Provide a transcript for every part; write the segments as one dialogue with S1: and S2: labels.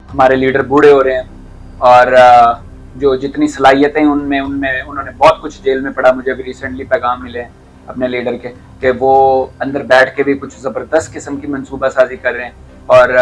S1: हमारे लीडर बूढ़े हो रहे हैं और जो जितनी सलाहियतें उनमें उनमें उन्होंने बहुत कुछ जेल में पड़ा। मुझे अभी रिसेंटली पैगाम मिले हैं अपने लीडर के कि वो अंदर बैठ के भी कुछ ज़बरदस्त किस्म की मनसूबासाजी कर रहे हैं और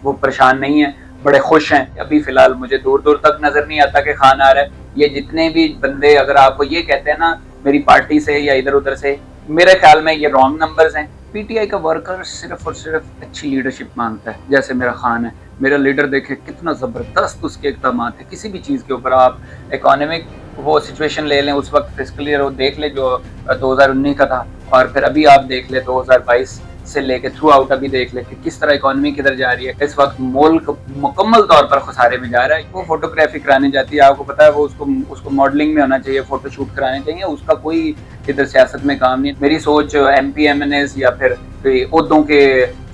S1: वो परेशान नहीं है, बड़े खुश हैं। अभी फ़िलहाल मुझे दूर-दूर तक नज़र नहीं आता कि खान आ रहा है। ये जितने भी बंदे अगर आपको ये कहते हैं ना मेरी पार्टी से या इधर-उधर से, मेरे ख्याल में ये रॉन्ग नंबर्स हैं। पीटीआई का वर्कर सिर्फ और सिर्फ अच्छी लीडरशिप मांगता है, जैसे मेरा खान है। मेरा लीडर देखे कितना ज़बरदस्त उसके इक़दामात है किसी भी चीज़ के ऊपर। आप इकोनॉमिक वो सिचुएशन ले लें, उस वक्त फिस्कल ईयर वो देख लें जो 2019 का था, और फिर अभी आप देख लें 2022 से लेके थ्रू आउट अभी देख लें कि किस तरह इकोनॉमी किधर जा रही है। इस वक्त मुल्क मुकम्मल तौर पर खसारे में जा रहा है। वो फोटोग्राफी कराने जाती है, आपको पता है वो उसको मॉडलिंग में होना चाहिए, फोटो शूट कराने चाहिए, उसका कोई इधर सियासत में काम नहीं। मेरी सोच MP MNAs या फिर ओहदों के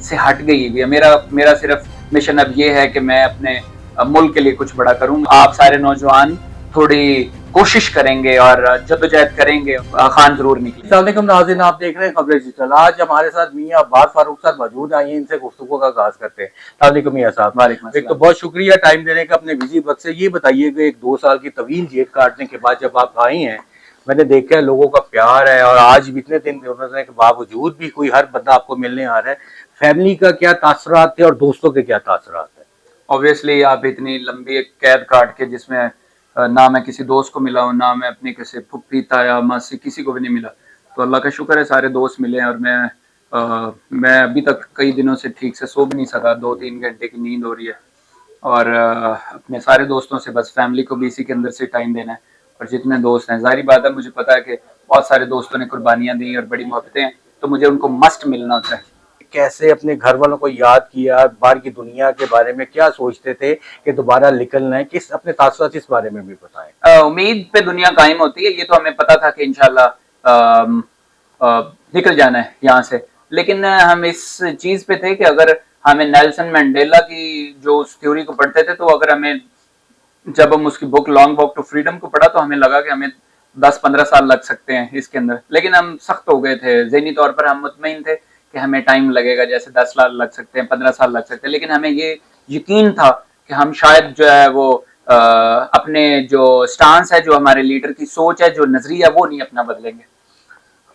S1: से हट गई हुई है। मेरा सिर्फ मिशन अब ये है कि मैं अपने मुल्क के लिए कुछ बड़ा करूँ। आप सारे नौजवान थोड़ी कोशिश करेंगे और जद्दोजहद करेंगे, खान जरूर निकले।
S2: अस्सलाम वालेकुम नाज़रीन, आप देख रहे हैं खबरें डिजिटल। आज हमारे साथ मियां अब्बास फारूक साहब मौजूद हैं, इनसे गुफ्तगू का आगाज करते हैं। अस्सलाम वालेकुम मियां साहब।
S1: वालेकुम
S2: एक तो
S1: अस्सलाम।
S2: बहुत शुक्रिया टाइम देने का अपने बिजी वक्त से। ये बताइएगा, एक 2 साल की तवील जेल काटने के बाद जब आप आए हैं, मैंने देखा है लोगों का प्यार है, और आज भी इतने दिन गुजरने के बावजूद भी कोई हर बंदा आपको मिलने आ रहा है। फैमिली का क्या तासुरात थे और दोस्तों के क्या तासुरात है?
S1: ऑब्वियसली आप इतनी लंबी एक कैद काट के जिसमें ना मैं किसी दोस्त को मिला हूँ, ना मैं अपनी किसी फुप्पी ताया मासी किसी को भी नहीं मिला, तो अल्लाह का शुक्र है सारे दोस्त मिले हैं। और मैं अभी तक कई दिनों से ठीक से सो भी नहीं सका, 2-3 घंटे की नींद हो रही है। और अपने सारे दोस्तों से बस फैमिली को भी इसी के अंदर से टाइम देना है। और जितने दोस्त हैं, ज़ाहिर बात है मुझे पता है कि बहुत सारे दोस्तों ने कुर्बानियाँ दी और बड़ी मोहब्बतें हैं, तो मुझे उनको मस्ट मिलना होता है।
S2: कैसे अपने घर वालों को याद किया, बाहर की दुनिया के बारे में क्या सोचते थे कि दोबारा निकलना है, किस अपने तासुरात इस बारे में भी बताएं।
S1: उम्मीद पे दुनिया कायम होती है, ये तो हमें पता था कि इंशाल्लाह निकल जाना है यहाँ से। लेकिन हम इस चीज़ पे थे कि अगर हमें नेल्सन मंडेला की जो उस थ्योरी को पढ़ते थे, तो अगर हमें जब हम उसकी book Long Walk to Freedom को पढ़ा तो हमें लगा कि हमें 10-15 साल लग सकते हैं इसके अंदर। लेकिन हम सख्त हो गए थे, ज़हनी तौर पर हम मुतमईन थे कि हमें टाइम लगेगा, जैसे 10 साल लग सकते हैं, 15 साल लग सकते हैं। लेकिन हमें ये यकीन था कि हम शायद जो है वो अपने जो स्टांस है, जो हमारे लीडर की सोच है, जो नजरिया, वो नहीं अपना बदलेंगे।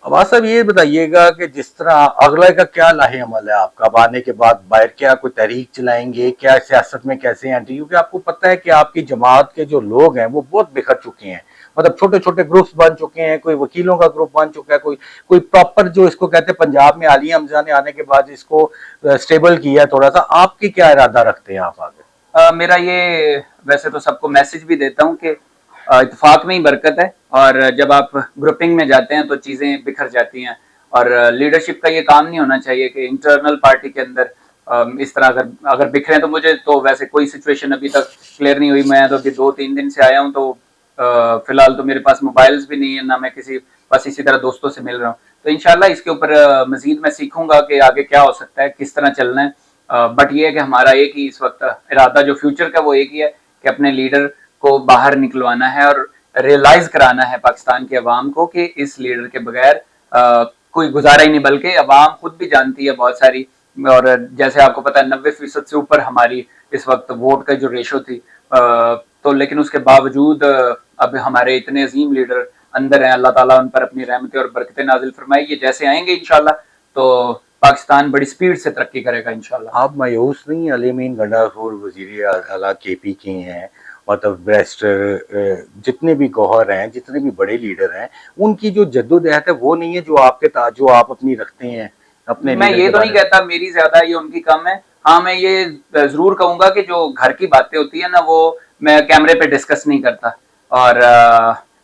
S2: अब्बास साहब, ये बताइएगा कि जिस तरह अगले का क्या लाहे अमल है आपका? अब आने के बाद बाहर क्या कोई तहरीक चलाएंगे, क्या सियासत में कैसे एंट्री? क्योंकि आपको पता है कि आपकी जमात के जो लोग हैं वो बहुत बिखर चुके हैं, मतलब छोटे छोटे ग्रुप्स बन चुके हैं। कोई वकीलों का ग्रुप बन चुका है, कोई कोई प्रॉपर जो इसको कहते हैं, पंजाब में आलिया हमजा ने आने के बाद इसको स्टेबल किया थोड़ा सा। आपकी क्या इरादा रखते हैं आप आगे?
S1: मेरा ये, वैसे तो सबको मैसेज भी देता हूँ कि इत्तेफाक में ही बरकत है, और जब आप ग्रुपिंग में जाते हैं तो चीज़ें बिखर जाती हैं। और लीडरशिप का ये काम नहीं होना चाहिए कि इंटरनल पार्टी के अंदर इस तरह अगर बिखरें। तो मुझे तो वैसे कोई सिचुएशन अभी तक क्लियर नहीं हुई। मैं तो अभी 2-3 दिन से आया हूँ, तो फिलहाल तो मेरे पास मोबाइल्स भी नहीं है, ना मैं किसी, बस इसी तरह दोस्तों से मिल रहा हूँ। तो इंशाल्लाह इसके ऊपर मजीद मैं सीखूंगा कि आगे क्या हो सकता है, किस तरह चलना है। बट ये है कि हमारा एक ही इस वक्त इरादा जो फ्यूचर का, वो एक ही है कि अपने लीडर को बाहर निकलवाना है और रियलाइज कराना है पाकिस्तान के अवाम को कि इस लीडर के बगैर कोई गुजारा ही नहीं। बल्कि अवाम खुद भी जानती है बहुत सारी, और जैसे आपको पता है 90% से ऊपर हमारी इस वक्त वोट का जो रेशो थी, तो लेकिन उसके बावजूद अब हमारे इतने अजीम लीडर अंदर हैं। अल्लाह ताला उन पर अपनी रहमतें और बरकतें नाजिल फरमाए। ये जैसे आएंगे इंशाल्लाह तो पाकिस्तान बड़ी स्पीड से तरक्की करेगा इंशाल्लाह।
S2: आप मायूस नहीं? अलीमीन गंडाखोर वजीर आला KP के हैं, मतलब बैरिस्टर जितने भी गौहर हैं, जितने भी बड़े लीडर हैं, उनकी जो जद्दोजहद है वो नहीं है जो आपके जो आप अपनी रखते हैं अपने
S1: मैं
S2: लीडर
S1: ये
S2: के
S1: तो नहीं
S2: बारे में?
S1: कहता मेरी ज्यादा है, ये उनकी कम है। हाँ, मैं ये जरूर कहूंगा कि जो घर की बातें होती है ना, वो मैं कैमरे पे डिस्कस नहीं करता। और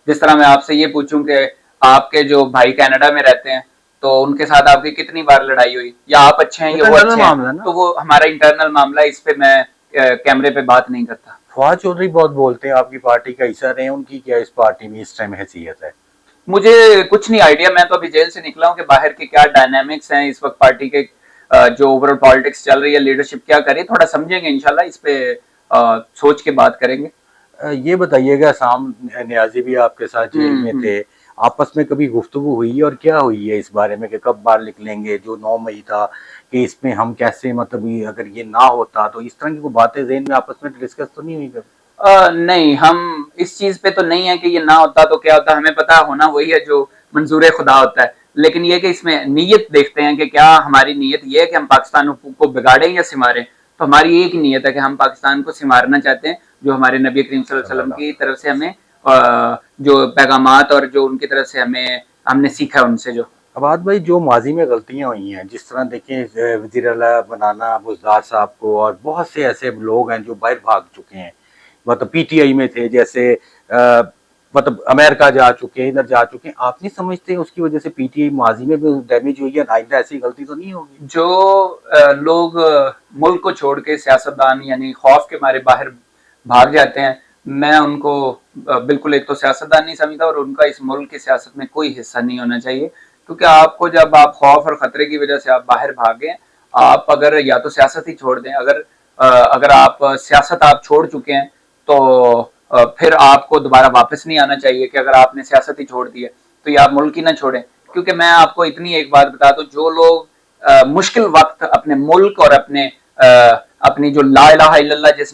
S1: जिस तरह मैं आपसे ये पूछूं कि आपके जो भाई कनाडा में रहते हैं, तो उनके साथ आपकी कितनी बार लड़ाई हुई, या आप अच्छे हैं
S2: वो
S1: या
S2: तो
S1: वो
S2: इंटरनल
S1: अच्छे हैं,
S2: मामला है ना।
S1: तो वो हमारा इंटरनल मामला है, इस पे मैं कैमरे पे बात नहीं करता।
S2: फवाद चौधरी बहुत बोलते हैं, आपकी पार्टी का हिस्सा रहे हैं, उनकी क्या इस पार्टी में इस टाइम हैसियत है?
S1: मुझे कुछ नहीं आइडिया, मैं तो अभी जेल से निकला हूँ कि बाहर के क्या डायनामिक्स हैं इस वक्त पार्टी के, जो ओवरऑल पॉलिटिक्स चल रही है, लीडरशिप क्या करे, थोड़ा समझेंगे इंशाल्लाह, इस पे सोच के बात करेंगे।
S2: ये बताइएगा, साम न्याजी भी आपके साथ जेल में
S1: हम्म।
S2: थे, आपस में कभी गुफ्तगू हुई है और क्या हुई है इस बारे में कि कब बाहर निकलेंगे? जो 9 मई था कि इसमें हम कैसे, मतलब ये अगर ये ना होता तो इस तरह की कोई बातें ज़हन में आपस में डिस्कस तो नहीं हुई कभी?
S1: नहीं, हम इस चीज पे तो नहीं है कि ये ना होता तो क्या होता, हमें पता होना वही है जो मंजूर खुदा होता है। लेकिन ये कि इसमें नीयत देखते हैं कि क्या हमारी नीयत ये है कि हम पाकिस्तान को बिगाड़ें या सिमारें। तो हमारी एक ही नीयत है कि हम पाकिस्तान को सिमारना चाहते हैं, जो हमारे नबी करीम सल्लल्लाहु अलैहि वसल्लम की तरफ से हमें जो पैगामात और जो उनकी तरफ से हमने सीखा उनसे जो।
S2: अबाद भाई, जो माजी में गलतियां हुई हैं, जिस तरह देखें वज़ीर आला बनाना बुज़दार साहब को, और बहुत से ऐसे लोग हैं जो बाहर भाग चुके हैं, मतलब पीटीआई में थे, जैसे मतलब अमेरिका जा चुके हैं, इधर जा चुके हैं, आप नहीं समझते उसकी वजह से पीटीआई माजी में भी डैमेज हुई है? आइंदा ऐसी गलती तो नहीं होगी?
S1: जो लोग मुल्क को छोड़ के सियासतदान यानी खौफ के मारे बाहर भाग जाते हैं, मैं उनको बिल्कुल एक तो सियासतदान नहीं समझता और उनका इस मुल्क की सियासत में कोई हिस्सा नहीं होना चाहिए। क्योंकि आपको जब आप खौफ और खतरे की वजह से आप बाहर भागे, आप अगर या तो सियासत ही छोड़ दें, अगर आप सियासत आप छोड़ चुके हैं तो फिर आपको दोबारा वापस नहीं आना चाहिए कि अगर आपने सियासत ही छोड़ दी है तो ये आप मुल्क ही ना छोड़ें। क्योंकि मैं आपको इतनी एक बात बता दूं, जो लोग मुश्किल वक्त अपने मुल्क और अपनी जो ला इलाहा इल्लल्लाह जिस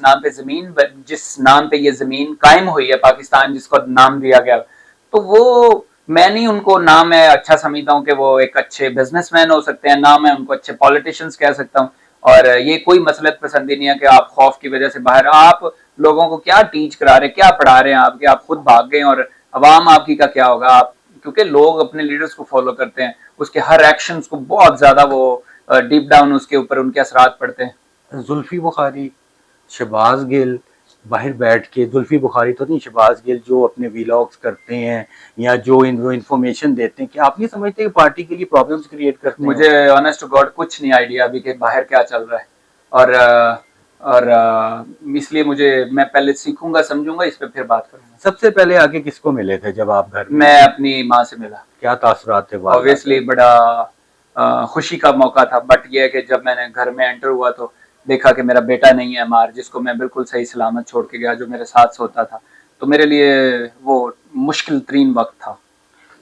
S1: नाम पे ये जमीन कायम हुई है पाकिस्तान, जिसको नाम दिया गया, तो वो मैं नहीं उनको ना मैं अच्छा समझता हूँ कि वो एक अच्छे बिजनेसमैन हो सकते हैं, ना मैं उनको अच्छे पॉलिटिशियंस कह सकता हूँ। और ये कोई मसलत पसंदी नहीं है कि आप खौफ की वजह से बाहर, आप लोगों को क्या टीच करा रहे, क्या पढ़ा रहे हैं आप कि आप खुद भाग गए और अवाम आपकी का क्या होगा। आप क्योंकि लोग अपने लीडर्स को फॉलो करते हैं, उसके हर एक्शंस को बहुत ज्यादा वो डीप डाउन उसके ऊपर उनके असरात पड़ते हैं।
S2: जुल्फी बुखारी, शहबाज गिल, बाहर बैठ के, जुल्फी बुखारी तो नहीं, शहबाज गिल जो अपने वीलॉग्स करते हैं या जो इन्फॉर्मेशन देते हैं, क्या आप नहीं समझते कि पार्टी के लिए प्रॉब्लम्स क्रिएट करते हैं?
S1: मुझे ऑनेस्ट टू गॉड कुछ नहीं आइडिया अभी के बाहर क्या चल रहा है। और इसलिए मैं पहले सीखूंगा, समझूंगा, इस पे फिर बात करूंगा।
S2: सबसे पहले आके किसको मिले थे जब आप घर में?
S1: मैं अपनी माँ से मिला।
S2: क्या तासुरात थे?
S1: ऑब्वियसली बड़ा खुशी का मौका था, बट यह है कि जब मैंने घर में एंटर हुआ तो देखा कि मेरा बेटा नहीं है मार, जिसको मैं बिल्कुल सही सलामत छोड़ के गया, जो मेरे साथ सोता था। तो मेरे लिए वो मुश्किल तरीन वक्त था।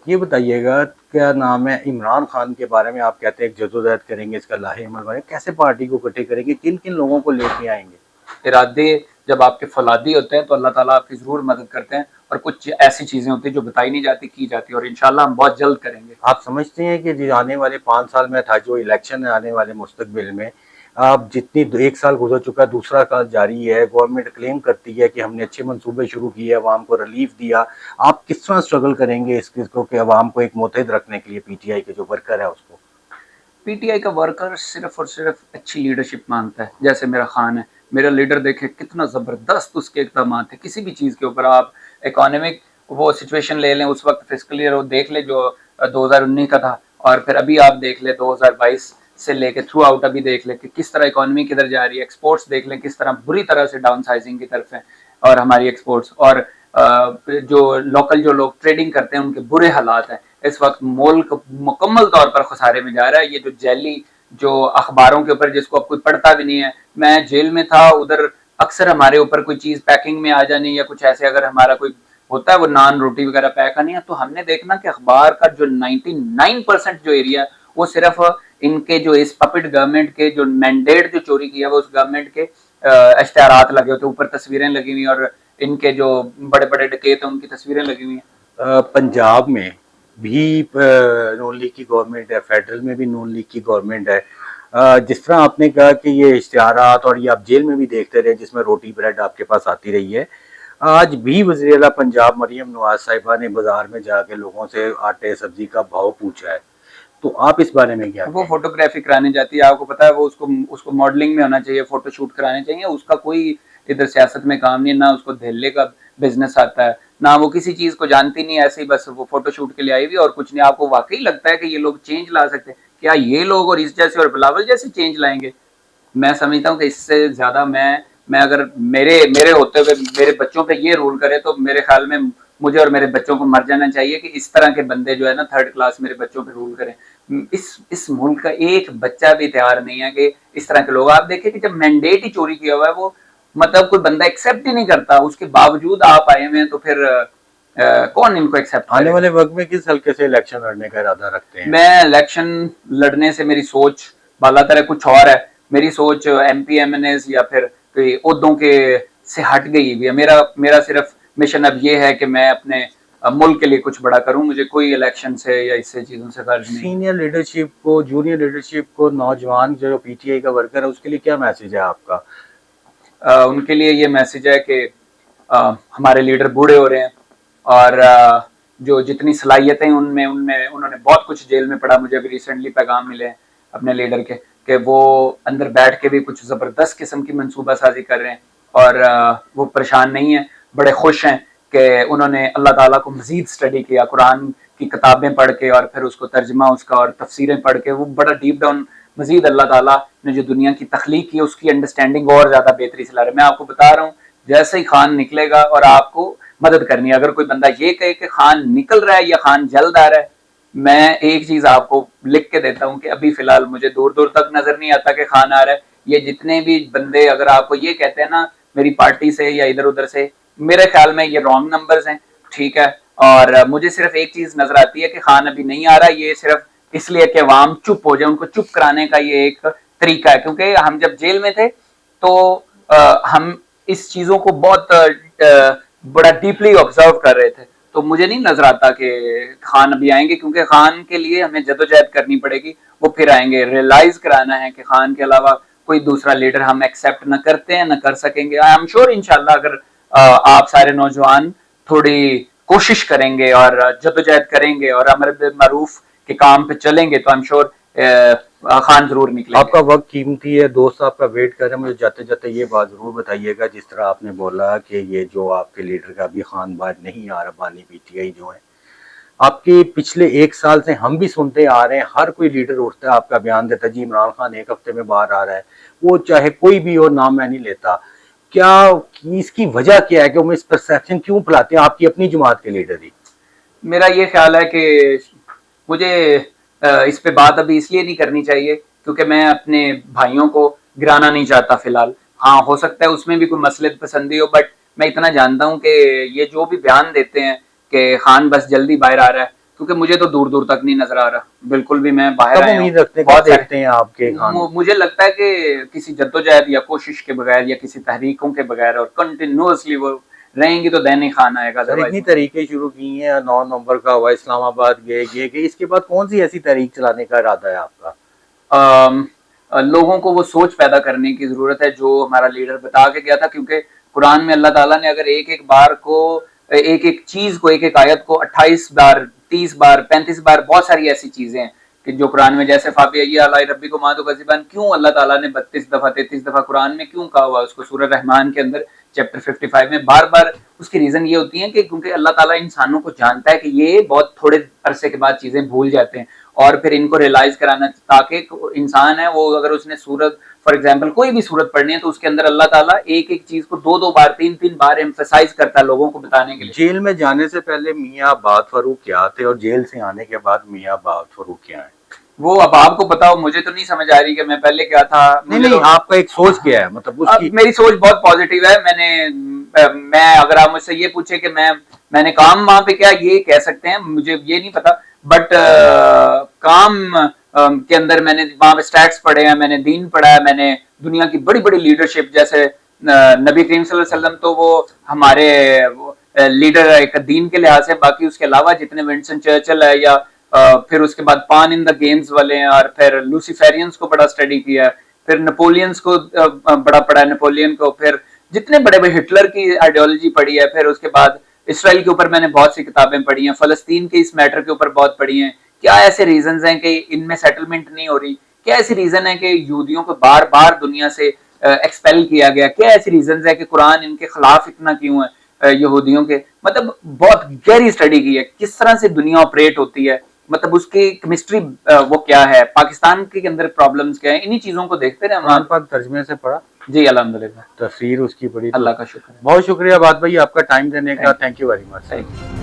S2: ये बताइएगा, क्या नाम है, इमरान खान के बारे में आप कहते हैं जदोजहद करेंगे, इसका लाहे अमल बने, कैसे पार्टी को इकट्ठे करेंगे, किन किन लोगों को लेके आएंगे?
S1: इरादे जब आपके फौलादी होते हैं तो अल्लाह ताला आपकी जरूर मदद करते हैं, और कुछ ऐसी चीजें होती हैं जो बताई नहीं जाती, की जाती है, और इंशाल्लाह हम बहुत जल्द करेंगे।
S2: आप समझते हैं कि जो आने वाले 5 साल में था, जो इलेक्शन है आने वाले मुस्तकबिल में, आप जितनी 1 साल गुजर चुका, दूसरा साल जारी है, गवर्नमेंट क्लेम करती है कि हमने अच्छे मंसूबे शुरू किए, अवाम को रिलीफ दिया, आप किस तरह स्ट्रगल करेंगे इसको कि अवाम को एक मुतहद रखने के लिए? पीटीआई के जो वर्कर है उसको,
S1: पीटीआई का वर्कर सिर्फ और सिर्फ अच्छी लीडरशिप मांगता है। जैसे मेरा खान है, मेरा लीडर देखे कितना जबरदस्त उसके इकदाम है किसी भी चीज के ऊपर। आप इकोनॉमिक वो सिचुएशन ले लें, उस वक्त फिस्कल ईयर वो देख ले जो 2019 का था, और फिर अभी आप देख ले 2022 से लेके थ्रू आउट अभी देख ले कि किस तरह इकोनॉमी किधर जा रही है। एक्सपोर्ट्स देख लें किस तरह बुरी तरह से डाउन साइजिंग की तरफ है और हमारी एक्सपोर्ट्स, और जो लोकल जो लोग ट्रेडिंग करते हैं उनके बुरे हालात हैं। इस वक्त मुल्क मुकम्मल तौर पर खसारे में जा रहा है। ये जो जैली जो अखबारों के ऊपर जिसको अब कोई पढ़ता भी नहीं है, मैं जेल में था, उधर अक्सर हमारे ऊपर कोई चीज पैकिंग में आ जानी या कुछ ऐसे, अगर हमारा कोई होता है वो नान रोटी वगैरह पैक आनी है, तो हमने देखना कि अखबार का जो 99% जो एरिया है वो सिर्फ इनके जो इस पपेट गवर्नमेंट के जो मैंडेट जो चोरी किया वो उस गवर्नमेंट के इश्तेहारात लगे होते, ऊपर तस्वीरें लगी हुई, और इनके जो बड़े बड़े डकैत हैं उनकी तस्वीरें लगी हुई हैं।
S2: पंजाब में भी नून लीग की गवर्नमेंट है, फेडरल में भी नून लीग की गवर्नमेंट है। जिस तरह आपने कहा कि ये इश्तिहारात और ये आप जेल में भी देखते रहे जिसमें रोटी ब्रेड आपके पास आती रही है, आज भी वज़ीर आला पंजाब मरियम नवाज साहिबा ने बाजार में जाके लोगों से आटे सब्जी का भाव पूछा है, तो आप इस बारे में क्या?
S1: वो फोटोग्राफी कराने जाती है, आपको पता है, वो उसको मॉडलिंग में होना चाहिए, फोटो शूट कराने चाहिए, उसका कोई इधर सियासत में काम नहीं है, ना उसको धेले का बिजनेस आता है, ना वो किसी चीज को जानती नहीं, ऐसे ही बस वो फोटो शूट के लिए आई हुई और कुछ नहीं। आपको वाकई लगता है कि ये लोग चेंज ला सकते हैं? क्या ये लोग और इस जैसे और बिलावल जैसे चेंज लाएंगे? मैं समझता हूँ कि इससे ज्यादा मैं अगर मेरे मेरे होते हुए मेरे बच्चों पे ये रूल करे तो मेरे ख्याल में मुझे और मेरे बच्चों को मर जाना चाहिए कि इस तरह के बंदे जो है ना थर्ड क्लास मेरे बच्चों पे रूल करें। इस मुल्क का एक बच्चा भी तैयार नहीं है कि इस तरह के लोग, आप देखें कि जब मैंडेट ही चोरी किया हुआ है वो, मतलब कोई बंदा एक्सेप्ट ही नहीं करता, उसके बावजूद आप आए हुए हैं, तो फिर कौन इनको एक्सेप्ट
S2: आने
S1: करेगा?
S2: वाले वक्त में किस हल्के से इलेक्शन लड़ने का इरादा रखते हैं?
S1: मैं इलेक्शन लड़ने से मेरी सोच बाला तरह कुछ और है। मेरी सोच एमपी एमएनएस या फिर कोई ओहदों के से हट गई भी है। मेरा मेरा सिर्फ मिशन अब ये है कि मैं अपने मुल्क के लिए कुछ बड़ा करूं। मुझे कोई इलेक्शन से या इससे चीजों से गर्ज नहीं।
S2: सीनियर लीडरशिप को, जूनियर लीडरशिप को, नौजवान जो पीटीआई का वर्कर है उसके लिए क्या मैसेज है आपका?
S1: उनके लिए ये मैसेज है कि हमारे लीडर बूढ़े हो रहे हैं और जो जितनी सलाहियतें उनमें उनमें उन्होंने बहुत कुछ जेल में पड़ा। मुझे अभी रिसेंटली पैगाम मिले हैं अपने लीडर के कि वो अंदर बैठ के भी कुछ ज़बरदस्त किस्म की मंसूबा साजी कर रहे हैं और वो परेशान नहीं है, बड़े खुश हैं कि उन्होंने अल्लाह ताला को मज़ीद स्टडी किया, कुरान की किताबें पढ़ के और फिर उसको तर्जमा उसका और तफसीरें पढ़ के वो बड़ा डीप डाउन मज़ीद अल्लाह ताला ने जो दुनिया की तख्लीक की उसकी अंडरस्टैंडिंग और ज़्यादा बेहतरी से ला रहे हैं। मैं आपको बता रहा हूँ, जैसे ही खान निकलेगा और आपको मदद करनी है, अगर कोई बंदा ये कहे कि खान निकल रहा है या खान जल्द आ रहा है, मैं एक चीज आपको लिख के देता हूं कि अभी फिलहाल मुझे दूर दूर तक नजर नहीं आता कि खान आ रहा है। ये जितने भी बंदे अगर आपको ये कहते हैं ना मेरी पार्टी से या इधर उधर से, मेरे ख्याल में ये रॉन्ग नंबर्स हैं, ठीक है। और मुझे सिर्फ एक चीज नजर आती है कि खान अभी नहीं आ रहा, ये सिर्फ इसलिए कि अवाम चुप हो जाए, उनको चुप कराने का ये एक तरीका है। क्योंकि हम जब जेल में थे तो हम इस चीजों को बहुत बड़ा डीपली ऑब्जर्व कर रहे थे, तो मुझे नहीं नजर आता कि खान अभी आएंगे, क्योंकि खान के लिए हमें जदोजहद करनी पड़ेगी। वो फिर आएंगे, रियलाइज कराना है कि खान के अलावा कोई दूसरा लीडर हम एक्सेप्ट न करते हैं, न कर सकेंगे। आई एम श्योर इंशाल्लाह अगर आप सारे नौजवान थोड़ी कोशिश करेंगे और जदोजहद करेंगे और अमर बिल मारूफ के काम पे चलेंगे तो आई एम श्योर खान जरूर निकलेंगे।
S2: आपका वक्त कीमती है, दोस्त आपका वेट कर रहे हैं। मुझे जाते जाते ये बात जरूर बताइएगा, जिस तरह आपने बोला कि ये जो आपके लीडर का भी खान बाहर नहीं आ रहा, बानी पीटीआई जो है, आपके पिछले 1 साल से हम भी सुनते आ रहे हैं, हर कोई लीडर उठता है आपका बयान देता है जी इमरान खान 1 हफ्ते में बाहर आ रहा है, वो चाहे कोई भी हो, नाम मैं नहीं लेता। क्या इसकी वजह क्या है कि वो इस परसेप्शन क्यों फैलाते हैं आपकी अपनी जमात के लीडर ही?
S1: मेरा ये ख्याल है कि मुझे इस पे बात अभी इसलिए नहीं करनी चाहिए क्योंकि मैं अपने भाइयों को गिराना नहीं चाहता फिलहाल। हाँ, हो सकता है उसमें भी कोई मसलत पसंदी हो, बट मैं इतना जानता हूँ कि ये जो भी बयान देते हैं कि खान बस जल्दी बाहर आ रहा है, क्योंकि मुझे तो दूर दूर तक नहीं नजर आ रहा बिल्कुल भी। मैं बाहर
S2: कब
S1: आया हूँ,
S2: उम्मीद रखते हैं,
S1: बहुत
S2: कब देखते हैं आपके खान?
S1: मुझे लगता है कि किसी जद्दोजहद या कोशिश के बगैर या किसी तहरीकों के बगैर और कंटिन्यूअसली वो रहेंगी तो दैन ही खान आएगा।
S2: सर इतनी तरीके शुरू की हैं, 9 नवंबर का हुआ, इस्लामाबाद गए, ये कि इसके बाद कौन सी ऐसी तहरीक चलाने का इरादा है आपका?
S1: लोगों को वो सोच पैदा करने की जरूरत है जो हमारा लीडर बता के गया था, क्योंकि कुरान में अल्लाह ताला ने अगर एक एक बार को, एक एक चीज को, एक एक आयत को 28 बार, 30 बार, 35 बार, बहुत सारी ऐसी चीजें हैं कि जो कुरान में, जैसे फाबिया रब्बी को मातो कज़िबान, क्यों अल्लाह ताला ने 32 दफा 33 दफा कुरान में क्यों कहा हुआ उसको, सूरह रहमान के अंदर चैप्टर 55 में बार बार। उसकी रीजन ये होती है कि क्योंकि अल्लाह ताला इंसानों को जानता है कि ये बहुत थोड़े अरसे के बाद चीजें भूल जाते हैं, और फिर इनको रियलाइज कराना, ताकि इंसान है वो अगर उसने सूरत, फॉर एग्जाम्पल कोई भी सूरत पढ़नी है तो उसके अंदर अल्लाह ताला एक एक चीज को 2-2 बार, 3-3 बार एम्फसाइज करता है लोगों को बताने के लिए।
S2: जेल में जाने से पहले मियाँ बात फरूक क्या थे और जेल से आने के बाद मियाँ बात फरूक क्या है?
S1: वो अब आपको पता हो, मुझे तो नहीं समझ आ रही कि मैं पहले क्या था।
S2: नहीं,
S1: तो
S2: आपका एक सोच क्या है, मतलब उसकी?
S1: मेरी सोच बहुत पॉजिटिव है। मैं अगर आप मुझसे ये पूछे कि मैंने काम वहां पे क्या, ये कह सकते हैं, मुझे ये नहीं पता, बट काम के अंदर मैंने वहां पे स्टैट्स पढ़े हैं, मैंने दीन पढ़ा है, मैंने दुनिया की बड़ी बड़ी लीडरशिप, जैसे नबी करीम सल्लल्लाहु अलैहि वसल्लम तो वो हमारे लीडर एक दीन के लिहाज से, बाकी उसके अलावा जितने विंस्टन चर्चिल है या फिर उसके बाद पान इन द गेम्स वाले हैं, और फिर लूसीफेरियंस को बड़ा स्टडी किया है, फिर नेपोलियंस को बड़ा पढ़ा है, नेपोलियन को, फिर जितने बड़े बड़े हिटलर की आइडियोलॉजी पढ़ी है, फिर उसके बाद इसराइल के ऊपर मैंने बहुत सी किताबें पढ़ी हैं, फलस्तीन के इस मैटर के ऊपर बहुत पढ़ी हैं। क्या ऐसे रीजंस हैं कि इनमें सेटलमेंट नहीं हो रही? क्या ऐसी रीजन है कि यहूदियों को बार बार दुनिया से एक्सपेल किया गया? क्या ऐसी रीजंस है कि कुरान इनके खिलाफ इतना क्यों है यहूदियों के? मतलब बहुत गहरी स्टडी की है किस तरह से दुनिया ऑपरेट होती है, मतलब उसकी केमिस्ट्री वो क्या है, पाकिस्तान के अंदर प्रॉब्लम्स क्या है, इन्हीं चीजों को देखते रहे।
S2: कुरान पाक तर्जमे से पढ़ा
S1: जी, अल्हम्दुलिल्लाह,
S2: तफसीर उसकी पढ़ी,
S1: अल्लाह का शुक्र है।
S2: बहुत शुक्रिया बात भाई आपका टाइम देने का, थैंक यू वेरी मच।